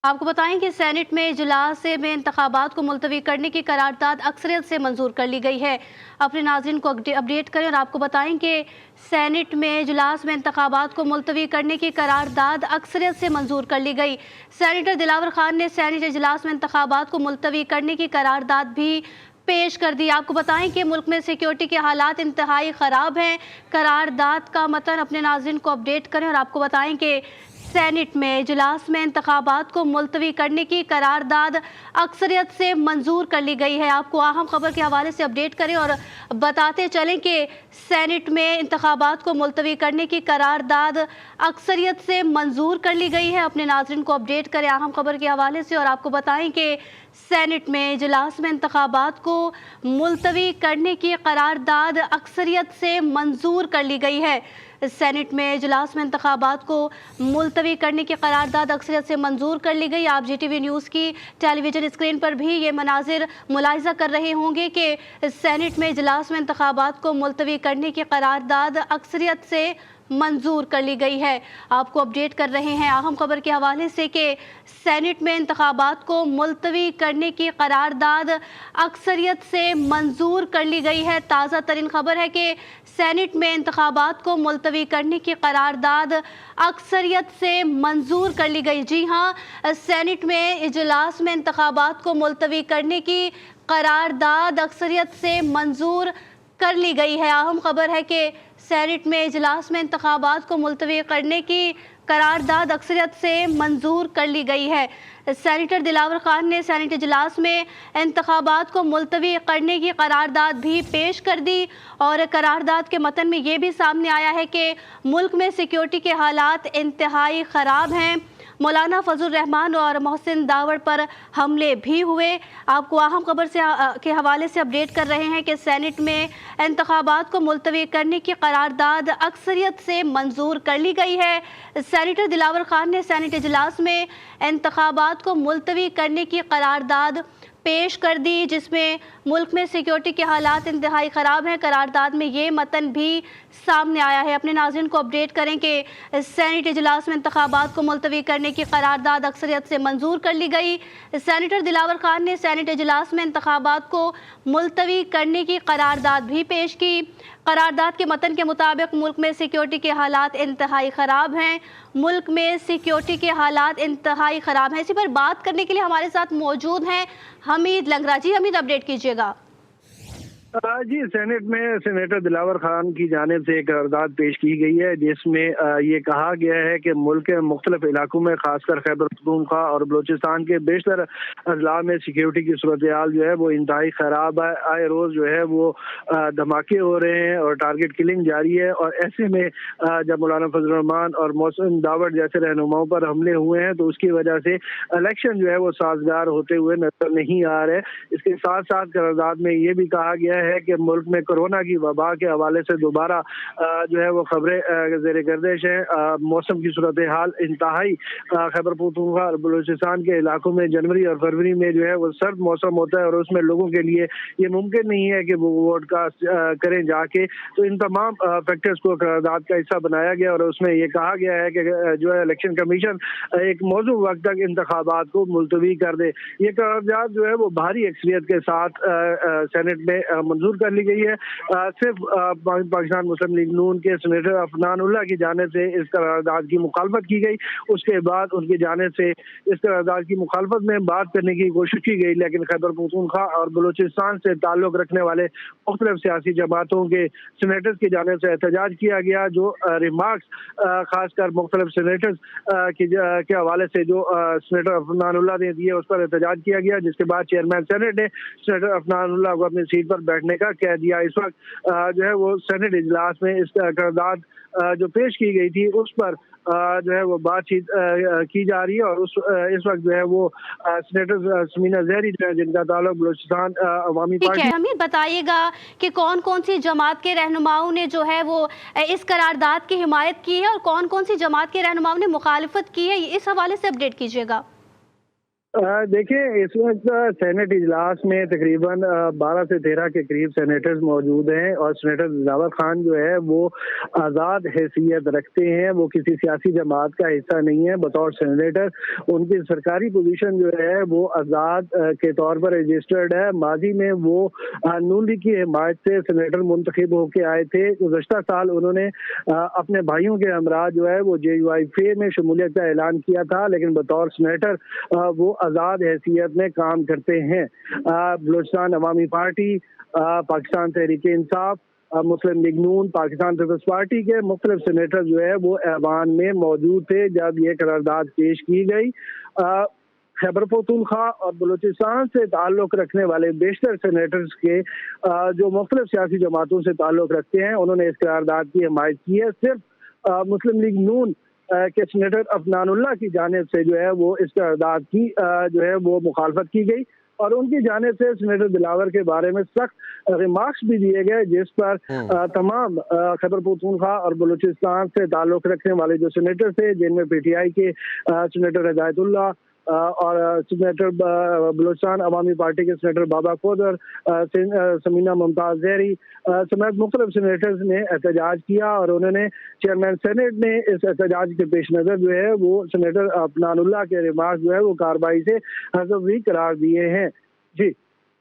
आपको बताएं कि सेनेट में इजलास में इंतखाबात को मुलतवी करने की करारदाद अक्सरियत से मंजूर कर ली गई है। अपने नाज़रीन को अपडेट करें और आपको बताएं कि सेनेट में इजलास में इंतखाबात को मुलतवी करने की करारदाद अक्सरियत से मंजूर कर ली गई। सेनेटर दिलावर खान ने सेनेट इजलास में इंतखाबात को मुलतवी करने की करारदाद भी पेश कर दी। आपको बताएं कि मुल्क में सिक्योरिटी के हालात इंतहाई ख़राब हैं। करारदाद का मतन अपने नाज़रीन को अपडेट करें और आपको बताएं कि सेनेट में इजलास में इंतखाबात को मुलतवी करने की करारदाद अक्सरियत से मंजूर कर ली गई है। आपको अहम खबर के हवाले से अपडेट करें और बताते चलें कि सेनेट में इंतखाबात को मुलतवी करने की करारदाद अक्सरियत से मंजूर कर ली गई है। अपने नाज़रीन को अपडेट करें अहम खबर के हवाले से और आपको बताएं कि सेनेट में इजलास में इंतखाबात को मुलतवी करने की करारदाद अक्सरियत से मंजूर कर ली गई है। सेनेट में इजलास में इंतखाबात को मुलतवी करने की करारदाद अक्सरियत से मंजूर कर ली गई। आप GTV न्यूज़ की टेलीविज़न स्क्रीन पर भी ये मनाजिर मुलाहिजा कर रहे होंगे कि सेनेट में इजलास में इंतखाबात को मुलतवी करने की करारदाद अक्सरियत से मंजूर कर ली गई है। आपको अपडेट कर रहे हैं अहम खबर के हवाले से कि सेनेट में इंतखाबात को मुलतवी करने की करारदाद अक्सरियत से मंजूर कर ली गई है। ताज़ा तरीन खबर है कि सेनेट में इंतखाबात को मुलतवी करने की करारदाद अक्सरियत से मंजूर कर ली गई। जी हाँ, सेनेट में इजलास में इंतखाबात को मुलतवी करने की करारदाद अक्सरियत से मंजूर कर ली गई है। अहम खबर है कि सेनेट में इजलास में इंतखाबात को मुलतवी करने की करारदाद अक्सरियत से मंजूर कर ली गई है। सेनेटर दिलावर खान ने सेनेट इजलास में इंतखाबात को मुलतवी करने की करारदाद भी पेश कर दी और करारदाद के मतन में ये भी सामने आया है कि मुल्क में सिक्योरिटी के हालात इंतहाई ख़राब हैं। मौलाना फजल रहमान और मोहसिन दावड़ पर हमले भी हुए। आपको अहम खबर से के हवाले से अपडेट कर रहे हैं कि सेनेट में इंतखाबात को मुलतवी करने की करारदाद अक्सरियत से मंजूर कर ली गई है। सेनेटर दिलावर खान ने सेनेट इजलास में इंतखाबात को मुलतवी करने की करारदाद पेश कर दी, जिसमें मुल्क में सिक्योरिटी के हालात इंतहाई ख़राब हैं। करारदाद में ये मतन भी सामने आया है। अपने नाज़रीन को अपडेट करें कि सेनेट इजलास में इंतखाबात को मुलतवी करने की करारदाद अक्सरियत से मंजूर कर ली गई। सेनेटर दिलावर खान ने सेनेट इजलास में इंतखाबात को मुलतवी करने की करारदाद भी पेश की। करारदाद के मतन के मुताबिक मुल्क में सिक्योरिटी के हालात इंतहाई ख़राब हैं। मुल्क में सिक्योरिटी के हालात इंतहाई ख़राब हैं। इसी पर बात करने के लिए हमारे साथ मौजूद हैं हमीद लंगरा। जी हमीद, अपडेट कीजिएगा। जी, सेनेट में सेनेटर दिलावर खान की जानिब से एक करारदाद पेश की गई है, जिसमें ये कहा गया है कि मुल्क के मुख्तलिफ इलाकों में खासकर खैबर पख्तूनख्वा और बलूचिस्तान के बेशतर अजला में सिक्योरिटी की सूरत हाल जो है वो इंतहाई ख़राब है। आए रोज़ जो है वो धमाके हो रहे हैं और टारगेट किलिंग जारी है। और ऐसे में जब मौलाना फजल रहमान और मोहसिन दावड़ जैसे रहनुमाओं पर हमले हुए हैं तो उसकी वजह से इलेक्शन जो है वो साजगार होते हुए नजर नहीं आ रहे। इसके साथ साथ करारदाद में ये भी कहा गया है कि मुल्क में कोरोना की वबा के हवाले से दोबारा जो है वो खबरें ज़ेर गर्दिश है। मौसम की सूरत हाल इंतहाई खैबर पख्तूनख्वा और बलूचिस्तान के इलाकों में जनवरी और फरवरी में जो है वो सर्द मौसम होता है और उसमें लोगों के लिए ये मुमकिन नहीं है कि वो वोट कास्ट करें जाके। तो इन तमाम फैक्टर्स को करारदाद का हिस्सा बनाया गया और उसमें ये कहा गया है कि जो है इलेक्शन कमीशन एक मौजूद वक्त तक इंतखाबात को मुलतवी कर दे। ये करारदाद जो है वो भारी अक्सरियत के साथ सेनेट में मंजूर कर ली गई है। सिर्फ पाकिस्तान मुस्लिम लीग नून के सेनेटर अफनान उल्लाह की जानिब से इस करारदाद की मुखालफत की गई। उसके बाद उनकी जानिब से इस करारदाद की मुखालफत में बात करने की कोशिश की गई, लेकिन खैबर पख्तूनख्वा और बलूचिस्तान से ताल्लुक रखने वाले मुख्तलिफ सियासी जमातों के सेनेटर्स की जानिब से एहतजाज किया गया। जो रिमार्क्स खासकर मुख्तलिफ सेनेटर्स के हवाले से जो सेनेटर अफनान उल्लाह ने दिए उस पर एहतजाज किया गया, जिसके बाद चेयरमैन सेनेट ने सेनेटर अफनान उल्लाह को अपनी सीट पर बैठने का कह दिया। इस वक्त जो है वो सेनेट इजलास में इस करारदाद जो पेश की गई थी उस पर जो है वो बातचीत की जा रही है और इस वक्त जो है वो सेनेटर समीना जहरी जो है जिनका ताल्लुक बलूचिस्तान अवामी पार्टी। हमें बताइएगा कि कौन कौन सी जमात के रहनुमाओं ने जो है वो इस करारदाद की हिमायत की है और कौन कौन सी जमात के रहनुमाओं ने मुखालिफत की है, इस हवाले से अपडेट कीजिएगा। देखिए, इस वक्त सेनेट इजलास में तकरीबन 12 से 13 के करीब सेनेटर्स मौजूद हैं और सेनेटर दिलावर खान जो है वो आज़ाद हैसियत रखते हैं। वो किसी सियासी जमात का हिस्सा नहीं है। बतौर सेनेटर उनकी सरकारी पोजीशन जो है वो आज़ाद के तौर पर रजिस्टर्ड है। माजी में वो नून लीग की हिमायत से सेनेटर मुंतखब होकर आए थे। गुज़श्ता साल उन्होंने अपने भाइयों के हमरा जो है वो JUIF में शमूलियत का ऐलान किया था, लेकिन बतौर सेनेटर वो आज़ाद हैसियत में काम करते हैं। बलूचिस्तान अवामी पार्टी, पाकिस्तान तहरीक इंसाफ, मुस्लिम लीग नून, पाकिस्तान पीपल्स पार्टी के मुख्तलिफ सेनेटर जो है वो ऐवान में मौजूद थे जब ये करारदाद पेश की गई। खैबर पख्तूनख्वा और बलूचिस्तान से ताल्लुक़ रखने वाले बेशतर सेनेटर्स के जो मुख्तलिफ सियासी जमातों से ताल्लुक़ रखते हैं, उन्होंने इस करारदाद की हिमायत की है। सिर्फ मुस्लिम लीग नून के सेनेटर अफनानुल्लाह की जानिब से जो है वो इस करारदाद की जो है वो मुखालफत की गई और उनकी जानिब से सेनेटर दिलावर के बारे में सख्त रिमार्क्स भी दिए गए, जिस पर तमाम खैबर पख्तूनख्वा और बलूचिस्तान से ताल्लुक़ रखने वाले जो सेनेटर थे, जिनमें PTI के सेनेटर हिदायतुल्लाह और सेनेटर बलूचिस्तान अवामी पार्टी के सेनेटर बाबा कोदर, समीना मुमताज़ ज़हरी समेत मुख्तलिफ सेनेटर्स ने एहतजाज किया और उन्होंने चेयरमैन सेनेट ने इस एहतजाज के पेश नज़र जो है वो सेनेटर अफनानुल्लाह के रिमार्क जो है वो कार्रवाई से हज़फ भी करार दिए हैं। जी।